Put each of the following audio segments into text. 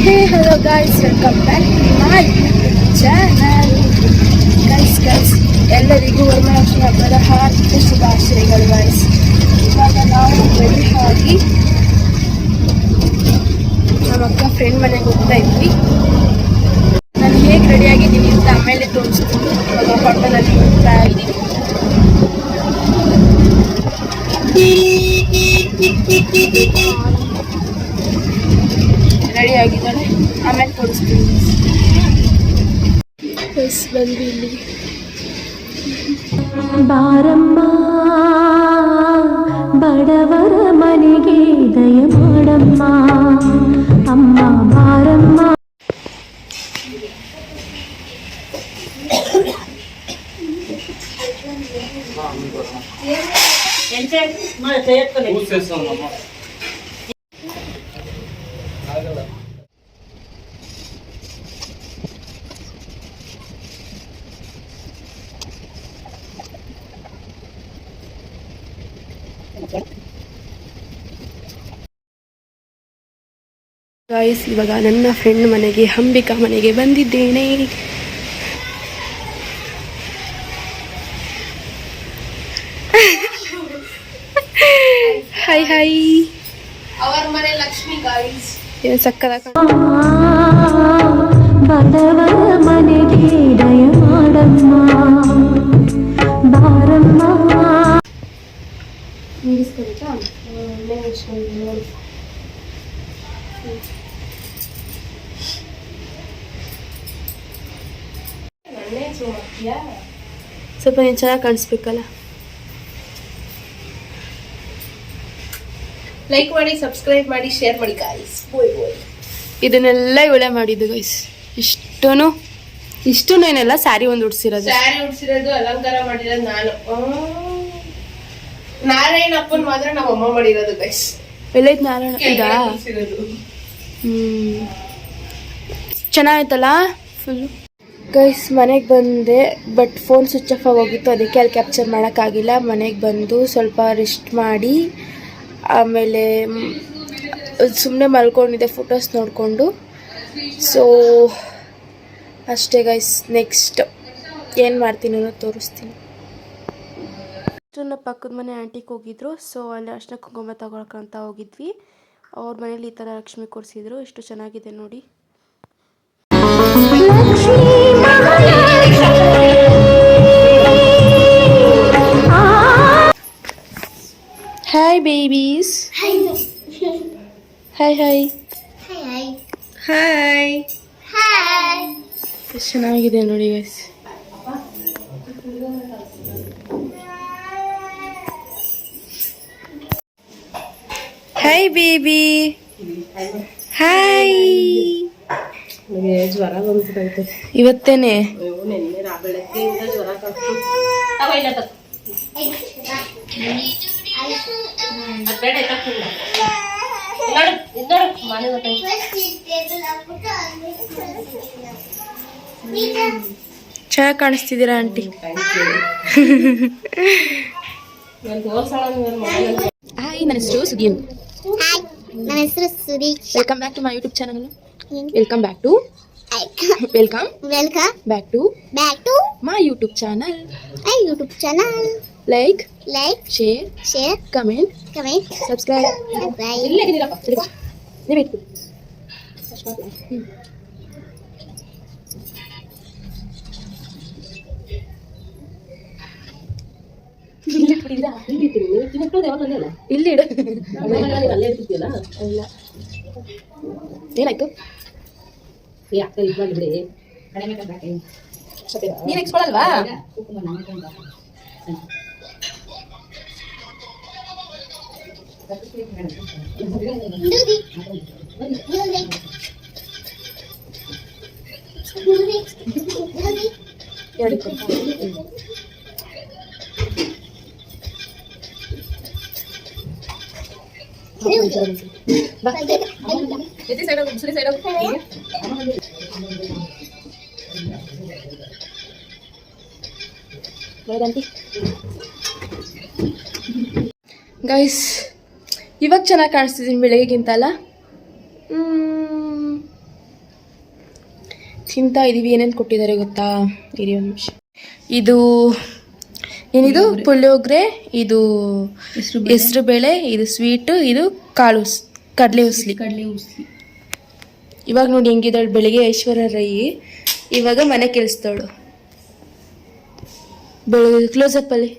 Hey hello guys, welcome back to my YouTube channel. Guys ಎಲ್ಲರಿಗೂ ವರಮಹಾಲಕ್ಷ್ಮಿ ಹಬ್ಬದ ಹಾರ್ದಿಕ ಶುಭಾಶಯಗಳು ಗಾಯ್ಸ್. ಇವಾಗ ನಾವು ರೆಡಿ ಆಗಿ ನಮ್ಮ ಅಕ್ಕ ಫ್ರೆಂಡ್ ಮನೆಗೆ ಹೋಗ್ತಾ ಇದ್ವಿ. ನಾನು ಹೇಗೆ ರೆಡಿ ಆಗಿದ್ದೀನಿ ಅಂತ ಆಮೇಲೆ ತೋರಿಸ್ತೀನಿ. ಇವಾಗ ಪಟ್ಟಣದಲ್ಲಿ ಹೋಗ್ತಾ ಇದ್ದೀನಿ. ರೆಡಿ ಆಗಿದ್ದಾಳೆ, ಆಮೇಲೆ ತೋರಿಸ್ತೀನಿ. ಬಂದು ಇಲ್ಲಿ ಬಾರಮ್ಮ ಬಡವರ ಮನೆಗೆ ದಯ ಮಾಡಮ್ಮ ಅಮ್ಮ ಬಾರಮ್ಮ. ಗಾಯ್ಸ್, ಇವಾಗ ನನ್ನ ಫ್ರೆಂಡ್ ಮನೆಗೆ, ಅಂಬಿಕಾ ಮನೆಗೆ ಬಂದಿದ್ದೇನೆ. Hi hi. ಅವರ ಮನೆ ಲಕ್ಷ್ಮಿ ಗಾಯ್ಸ್. ಏನು ಸಕ್ಕದ ಬಡವರ ಮನೆಗೆ ದಯ ಮಾಡಮ್ಮ ಬಾರಮ್ಮ. ಸ್ವಲ್ಪ ನೀನು ಚೆನ್ನಾಗಿ ಕಾಣಿಸ್ಬೇಕಲ್ಲ. ಲೈಕ್ ಮಾಡಿ, ಸಬ್ಸ್ಕ್ರೈಬ್ ಮಾಡಿ, ಶೇರ್ ಮಾಡಿ ಗಾಯ್ಸ್. ಇದನ್ನೆಲ್ಲ ಇವಳೆ ಮಾಡಿದ್ದು ಗೈಸ್. ಇಷ್ಟು ಏನೆಲ್ಲ ಸ್ಯಾರಿ ಒಂದು ಉಡ್ಸಿರೋದು ಅಲಂಕಾರ ಮಾಡಿರೋದು ನಾನು. ನಾರಾಯಣಪ್ಪನ್ ಮಾತ್ರ ನಮ್ಮ ಅಮ್ಮ ಮಾಡಿರೋದು ಗೈಸ್. ಎಲ್ಲೈತ್ ನಾರಾಯಣ ಇದಾ? ಚೆನ್ನಾಯ್ತಲ್ಲ ಫುಲ್ಲು. ಗೈಸ್ ಮನೆಗೆ ಬಂದೆ, ಬಟ್ ಫೋನ್ ಸ್ವಿಚ್ ಆಫ್ ಆಗೋಗಿತ್ತು, ಅದಕ್ಕೆ ಅಲ್ಲಿ ಕ್ಯಾಪ್ಚರ್ ಮಾಡೋಕ್ಕಾಗಿಲ್ಲ. ಮನೆಗೆ ಬಂದು ಸ್ವಲ್ಪ ರೆಸ್ಟ್ ಮಾಡಿ ಆಮೇಲೆ ಸುಮ್ಮನೆ ಮಲ್ಕೊಂಡಿದ್ದೆ ಫೋಟೋಸ್ ನೋಡಿಕೊಂಡು. ಸೊ ಅಷ್ಟೇ ಗೈಸ್. ನೆಕ್ಸ್ಟ್ ಏನು ಮಾಡ್ತೀನಿ ಅನ್ನೋದು ತೋರಿಸ್ತೀನಿ. ಪಕ್ಕದ ಮನೆ ಆಂಟಿಗೆ ಹೋಗಿದ್ರು. ಸೊ ಅಲ್ಲಿ ಅರ್ಶಿನ ಕುಂಕುಮ ತಗೊಳಕ್ಕಂತ ಹೋಗಿದ್ವಿ. ಅವ್ರ ಮನೇಲಿ ಈ ಥರ ಲಕ್ಷ್ಮಿ ಕೊಡಿಸಿದ್ರು. ಎಷ್ಟು ಚೆನ್ನಾಗಿದೆ ನೋಡಿ. Hi babies. Hi hi hi. ಎಷ್ಟು ಚೆನ್ನಾಗಿದೆ ನೋಡಿ ಗೈಸ್. Hi baby. ಹಾಯ್. ಜ್ವರ ಬಂದ್ಬಿಟ್ಟೈತೆ ಇವತ್ತೇನೆ. ಚೆನ್ನಾಗಿ ಕಾಣಿಸ್ತಿದ್ದೀರಾ ಆಂಟಿ. ಹಾಯ್, ನನ್ನ ಹೆಸರು ಸುದೀನ್. ನನ್ನ ಹೆಸರು Sudeeksha. Welcome back to my YouTube channel. Welcome back to my YouTube channel. Like share comment subscribe. ಇಲ್ಲಿ ಏನಾಯ್ತು? ನೀನ್ ಎಕ್ಸ್ಕೊಳಲ್ವಾ? ಗೈಸ್, ಇವಾಗ ಚೆನ್ನಾಗಿ ಕಾಣಿಸ್ತಿದ್ದೀನಿ ಬೆಳಗ್ಗೆಗಿಂತ ಅಲ್ಲ. ತಿಂತಾ ಇದೀವಿ. ಏನೇನು ಕೊಟ್ಟಿದ್ದಾರೆ ಗೊತ್ತಾ? ಇರಿ ಒಂದು ನಿಮಿಷ. ಇದು ಏನಿದು? ಪುಳಿಯೋಗರೆ, ಇದು ಹೆಸರು ಬೇಳೆ, ಇದು ಸ್ವೀಟು, ಇದು ಕಡಲೆ ಉಸ್ಲಿ. ಇವಾಗ ನೋಡಿ ಹೆಂಗಿದ್ದಾಳು, ಬೆಳಿಗ್ಗೆ ಐಶ್ವರ್ಯ ರೈ, ಇವಾಗ ಮನೆ ಕೆಲ್ಸದವಳು. ಕ್ಲೋಸಪ್ ಅಲ್ಲಿ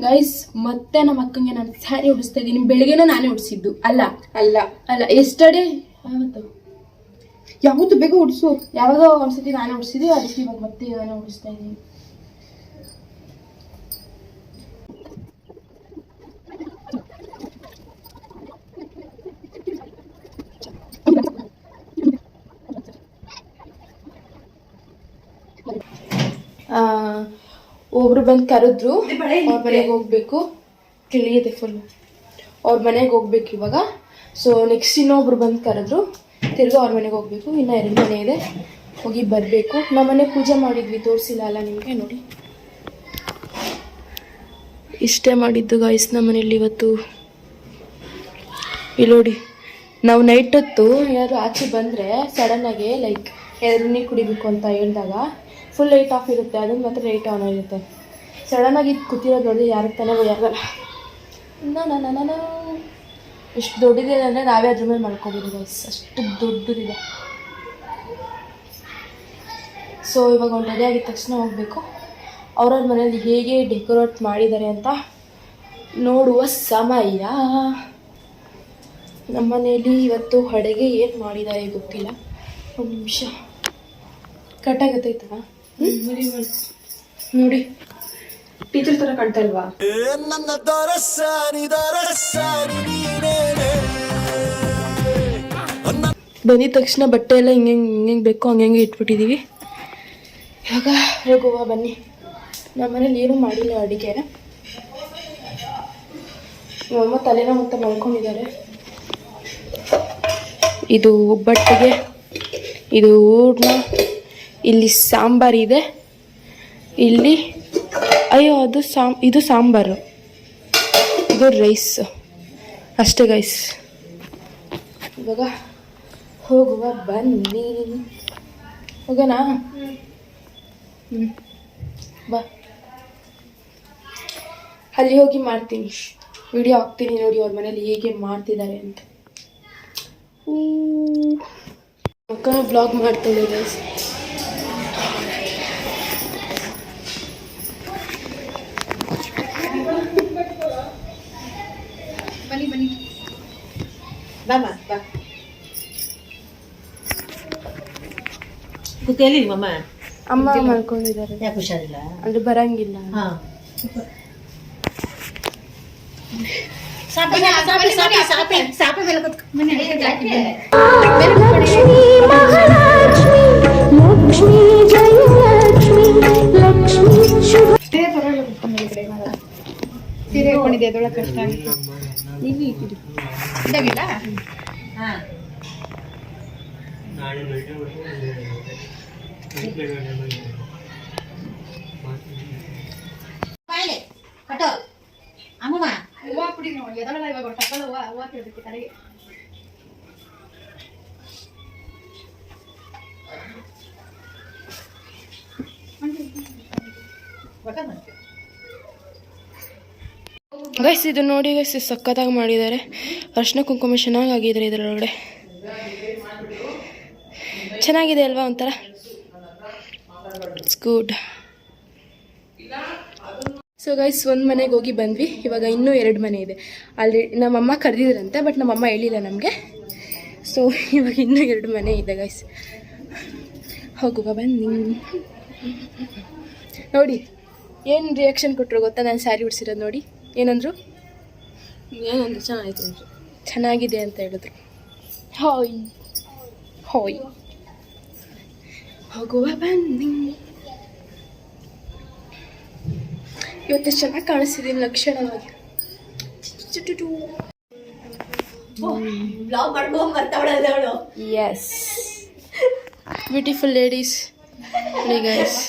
ಗೈಸ್, ಮತ್ತೆ ನಮ್ಮ ಅಕ್ಕಂಗೆ ನಾನು ಸ್ಯಾರಿ ಉಡಿಸ್ತಾ ಇದ್ದೀನಿ. ಬೆಳಿಗ್ಗೆನ ನಾನೇ ಉಡಿಸಿದ್ದು. ಅಲ್ಲ ಅಲ್ಲ ಅಲ್ಲ ಎಸ್ಟರ್ಡೇ ಯಾವತ್ತು ಬೇಗ ಉಡಿಸು. ಯಾವಾಗ ಒಂದ್ಸತಿ ನಾನೇ ಉಡಿಸಿದ್ದೆ, ಅದಕ್ಕೆ ಇವಾಗ ಮತ್ತೆ ನಾನೇ ಉಡಿಸ್ತಾ ಇದ್ದೀನಿ. ಒಬ್ರು ಬಂದು ಕರೆದ್ರು, ಅವ್ರ ಮನೆಗೆ ಹೋಗ್ಬೇಕು. ತಿಳಿಯಿದೆ ಫುಲ್. ಅವ್ರ ಮನೆಗೆ ಹೋಗ್ಬೇಕು ಇವಾಗ. ಸೊ ನೆಕ್ಸ್ಟ್ ಇನ್ನೊಬ್ರು ಬಂದು ಕರೆದ್ರು, ತಿರ್ಗಿ ಅವ್ರ ಮನೆಗೆ ಹೋಗ್ಬೇಕು. ಇನ್ನು 2 ಮನೆ ಇದೆ, ಹೋಗಿ ಬರಬೇಕು. ನಮ್ಮನೆ ಪೂಜೆ ಮಾಡಿದ್ವಿ, ತೋರಿಸಿಲ್ಲ ಅಲ್ಲ ನಿಮಗೆ. ನೋಡಿ ಇಷ್ಟೇ ಮಾಡಿದ್ದು ಗಾಯ್ಸ್ ನಮ್ಮನೇಲಿ ಇವತ್ತು. ಇಲ್ಲಿ ನೋಡಿ, ನಾವು ನೈಟ್ ಹೊತ್ತು ಯಾರು ಆಚೆ ಬಂದರೆ ಸಡನ್ನಾಗಿ ಲೈಕ್ ನೀರು ಕುಡಿಬೇಕು ಅಂತ ಹೇಳಿದಾಗ ಫುಲ್ ಲೈಟ್ ಆಫ್ ಇರುತ್ತೆ, ಅದನ್ನು ಮಾತ್ರ ಲೈಟ್ ಆನ್ ಆಗಿರುತ್ತೆ. ಸಡನ್ನಾಗಿ ಕೂತಿರೋದು ನೋಡಿ, ಯಾರಿಗೆ ತಾನೇ ಆಗಲ್ಲ. ನಾನು ಎಷ್ಟು ದೊಡ್ಡದಿದೆ ಅಂದರೆ ನಾವೇ ಅದ್ರ ಮೇಲೆ ಮಾಡ್ಕೋಬೋದು ಗೈಸ್, ಅಷ್ಟು ದೊಡ್ಡದಿದೆ. ಸೊ ಇವಾಗ ಒಂದು ರೆಡಿ ಆಗಿದ ತಕ್ಷಣ ಹೋಗಬೇಕು. ಅವ್ರವ್ರ ಮನೇಲಿ ಹೇಗೆ ಡೆಕೋರೇಟ್ ಮಾಡಿದ್ದಾರೆ ಅಂತ ನೋಡುವ ಸಮಯ. ನಮ್ಮ ಮನೆಯಲ್ಲಿ ಇವತ್ತು ಅಡುಗೆ ಏನು ಮಾಡಿದ್ದಾರೆ ಗೊತ್ತಿಲ್ಲ. ಒಂದು ನಿಮಿಷ, ಕಟ್ಟಾಗತ್ತೈತವ ನೋಡಿ, ಟೀಚರ್ ಥರ ಕಾಣ್ತಾ ಇಲ್ವಾ? ಬಂದಿದ ತಕ್ಷಣ ಬಟ್ಟೆ ಎಲ್ಲ ಹಿಂಗೆ ಬೇಕೋ ಹಂಗೆ ಇಟ್ಬಿಟ್ಟಿದ್ದೀವಿ. ಇವಾಗ ಹೋಗುವ ಬನ್ನಿ. ನಮ್ಮನೇಲಿ ಏನೂ ಮಾಡಿಲ್ಲ ಅಡುಗೆ. ನಮ್ಮಮ್ಮ ತಲೆನ ಮತ್ತೆ ಮಲ್ಕೊಂಡಿದ್ದಾರೆ. ಇದು ಒಬ್ಬಟ್ಟಿಗೆ, ಇದು ಹೂರ್ಣ, ಇಲ್ಲಿ ಸಾಂಬಾರಿದೆ, ಇಲ್ಲಿ ಅಯ್ಯೋ ಅದು ಇದು ಸಾಂಬಾರು, ಇದು ರೈಸ್ ಅಷ್ಟೇ ಗೈಸ್. ಇವಾಗ ಹೋಗುವ ಬನ್ನಿ. ಹೋಗೋಣ? ಬಾ, ಅಲ್ಲಿ ಹೋಗಿ ಮಾಡ್ತೀನಿ, ವಿಡಿಯೋ ಹಾಕ್ತೀನಿ ನೋಡಿ ಅವ್ರ ಮನೇಲಿ ಹೇಗೆ ಮಾಡ್ತಿದ್ದಾರೆ ಅಂತ. ಅಕ್ಕನ ಬ್ಲಾಗ್ ಮಾಡ್ತಾಳೆ ಗೈಸ್. ಅಮ್ಮ ಮಾಡ್ಕೊಂಡಿದ್ದಾರೆ, ಯಾಕೆ ಹುಷಾರಿಲ್ಲ ಅಂದ್ರೆ ಬರಂಗಿಲ್ಲ. ಲಕ್ಷ್ಮೀ ಮಹಾಲಕ್ಷ್ಮಿ, ಲಕ್ಷ್ಮೀ ಜಯಲಕ್ಷ್ಮಿ, ಲಕ್ಷ್ಮೀ ಶುಭ. ಸೀರೆ ಹಾಕೊಂಡಿದ್ದೆ, ಅದೊಳಗೆ ಕಷ್ಟ ಆಗಿತ್ತು. ನೀವು ಇದಾಗಿಲ್ಲ? ಹಾಂ, ಬಾಯ್ಲೆ ಕಟ್ಟೋ ಅಮ್ಮಮ್ಮ ಹೂವು ಕುಡಿ ನೋಡಿ. ಎದಳಲ್ಲ ಇವಾಗ ಟಕ್ಕಲ್ಲ ಹೂವು ತಿಳ್ಬೇಕು ತಲೆಗೆ. ಗೈಸ್ ಇದು ನೋಡಿ ಗೈಸ್, ಸಖತ್ತಾಗಿ ಮಾಡಿದ್ದಾರೆ. ಅರ್ಶಿನ ಕುಂಕುಮ ಚೆನ್ನಾಗಿ ಆಗಿದ್ದಾರೆ. ಇದರೊಳಗಡೆ ಚೆನ್ನಾಗಿದೆ ಅಲ್ವಾ? ಒಂಥರ ಇಟ್ಸ್ ಗುಡ್. ಸೊ ಗೈಸ್, ಒಂದು ಮನೆಗೆ ಹೋಗಿ ಬಂದ್ವಿ. ಇವಾಗ ಇನ್ನೂ 2 ಮನೆ ಇದೆ. ಆಲ್ರೆಡಿ ನಮ್ಮಮ್ಮ ಕರೆದಿದ್ರಂತೆ, ಬಟ್ ನಮ್ಮಮ್ಮ ಹೇಳಿಲ್ಲ ನಮಗೆ. ಸೊ ಇವಾಗ ಇನ್ನೂ 2 ಮನೆ ಇದೆ ಗೈಸ್. ಹೋಗುವ ಬನ್ನಿ. ನೋಡಿ ಏನು ರಿಯಾಕ್ಷನ್ ಕೊಟ್ಟರು ಗೊತ್ತಾ? ನಾನು ಸ್ಯಾರಿ ಉಡ್ಸಿರೋದು ನೋಡಿ. ಏನಂದ್ರು? ಚೆನ್ನಾಗಿತ್ತು, ಚೆನ್ನಾಗಿದೆ ಅಂತ ಹೇಳಿದ್ರು. ಹಾಯ್ ಹಾಯ್, ಹೋಗುವ ಬನ್ನಿ. ಇವತ್ತು ಚೆನ್ನಾಗಿ ಕಾಣಿಸ್ತಿದ್ದೀನಿ ಲಕ್ಷಣವಾಗಿ. Yes, beautiful ladies guys.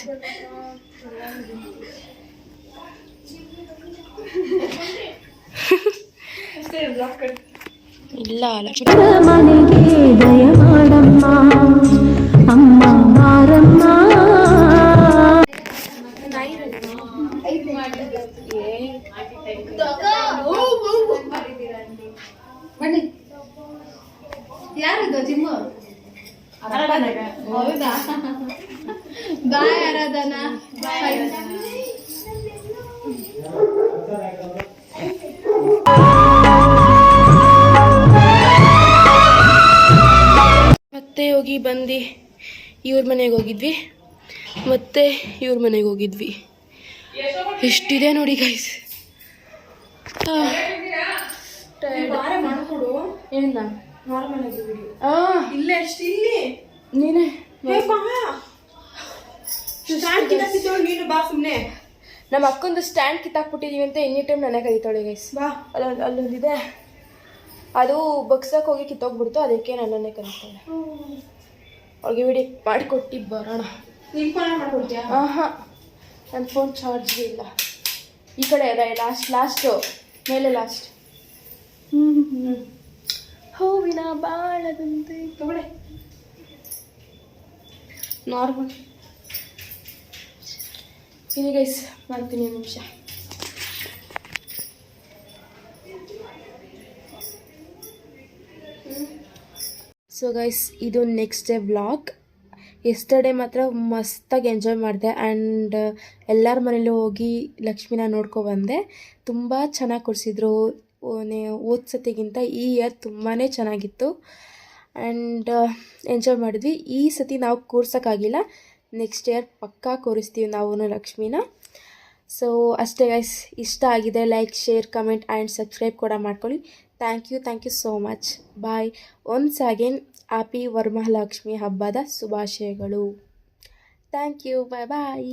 ಇಲ್ಲ ಲಕ್ಷ್ಮಿ ಮನೆಗೆ ದಯ ಮಾಡಮ್ಮ ಅಮ್ಮ ಮಾರಮ್ಮ. ಬನ್ನಿ. ಯಾರಿದು ಜಿಮ್ಮು? ಹೌದಾ? ಬಾಯ್ ಆರಾಧನಾ. ಮತ್ತೆ ಹೋಗಿ ಬಂದು ಇವ್ರ ಮನೆಗೆ ಹೋಗಿದ್ವಿ, ಮತ್ತೆ ಇವ್ರ ಮನೆಗೆ ಹೋಗಿದ್ವಿ. ಎಷ್ಟಿದೆ ನೋಡಿ ಗೈಸ್. ಏನ ಇಲ್ಲೇ ಅಷ್ಟು ಇಲ್ಲಿ ನೀನೇ ನೀನು ಬಾ ಸುಮ್ಮನೆ. ನಮ್ಮ ಅಕ್ಕೊಂದು ಸ್ಟ್ಯಾಂಡ್ ಕಿತ್ತಾಕ್ಬಿಟ್ಟಿದೀವಿ ಅಂತ ಎನಿ ಟೈಮ್ ನನಗೆ ಕರೀತಾಳೆ ಗೈಸ್. ಬಾ ಅಲ್ಲೊಂದಿದೆ, ಅದು ಬಗ್ಸಕ್ಕೆ ಹೋಗಿ ಕಿತ್ತೋಗ್ಬಿಡ್ತು, ಅದಕ್ಕೆ ನನ್ನನ್ನೇ ಕರೀತಾಳೆ. ಅವ್ಳಿಗೆ ವಿಡಿಯೋ ಮಾಡಿಕೊಟ್ಟು ಬರೋಣ. ನೀನು ಫೋನ್ ಮಾಡ್ಕೊಡ್ತೀಯಾ? ಹಾಂ ನನ್ನ ಫೋನ್ ಚಾರ್ಜ್ಗೆ ಇಲ್ಲ. ಈ ಕಡೆ ಅದ ಲಾಸ್ಟು ಮೇಲೆ ಲಾಸ್ಟ್. ಹೂವಿನ ಬಾಳದಂತೆ ತಗೊಳ್ಳೆ. ನಾರ್ಮಲ್ ಇದು ಗೈಸ್. ಮಾಡ್ತೀನಿ ನಿಮಿಷ. ಸೊ ಗೈಸ್, ಇದು ನೆಕ್ಸ್ಟ್ ಡೇ ವ್ಲಾಗ್. ಎಸ್ಟರ್ಡೇ ಮಾತ್ರ ಮಸ್ತಾಗಿ ಎಂಜಾಯ್ ಮಾಡಿದೆ ಆ್ಯಂಡ್ ಎಲ್ಲರ ಮನೇಲೂ ಹೋಗಿ ಲಕ್ಷ್ಮಿನ ನೋಡ್ಕೊಬಂದೆ. ತುಂಬ ಚೆನ್ನಾಗಿ ಕೊಡಿಸಿದ್ರು. ಹೋದ ಸತಿಗಿಂತ ಈ ಇಯರ್ ತುಂಬಾ ಚೆನ್ನಾಗಿತ್ತು ಆ್ಯಂಡ್ ಎಂಜಾಯ್ ಮಾಡಿದ್ವಿ. ಈ ಸತಿ ನಾವು ಕೂರ್ಸೋಕ್ಕಾಗಿಲ್ಲ, ನೆಕ್ಸ್ಟ್ ಇಯರ್ ಪಕ್ಕಾ ಕೂರಿಸ್ತೀವಿ ನಾವು ಲಕ್ಷ್ಮಿನ. ಸೊ ಅಷ್ಟೇ ಗೈಸ್. ಇಷ್ಟ ಆಗಿದೆ like, share, comment and subscribe ಕೂಡ ಮಾಡ್ಕೊಳ್ಳಿ. Thank you so much. Bye. Once again happy Varamahalakshmi ಹಬ್ಬದ ಶುಭಾಶಯಗಳು. Thank you. Bye bye.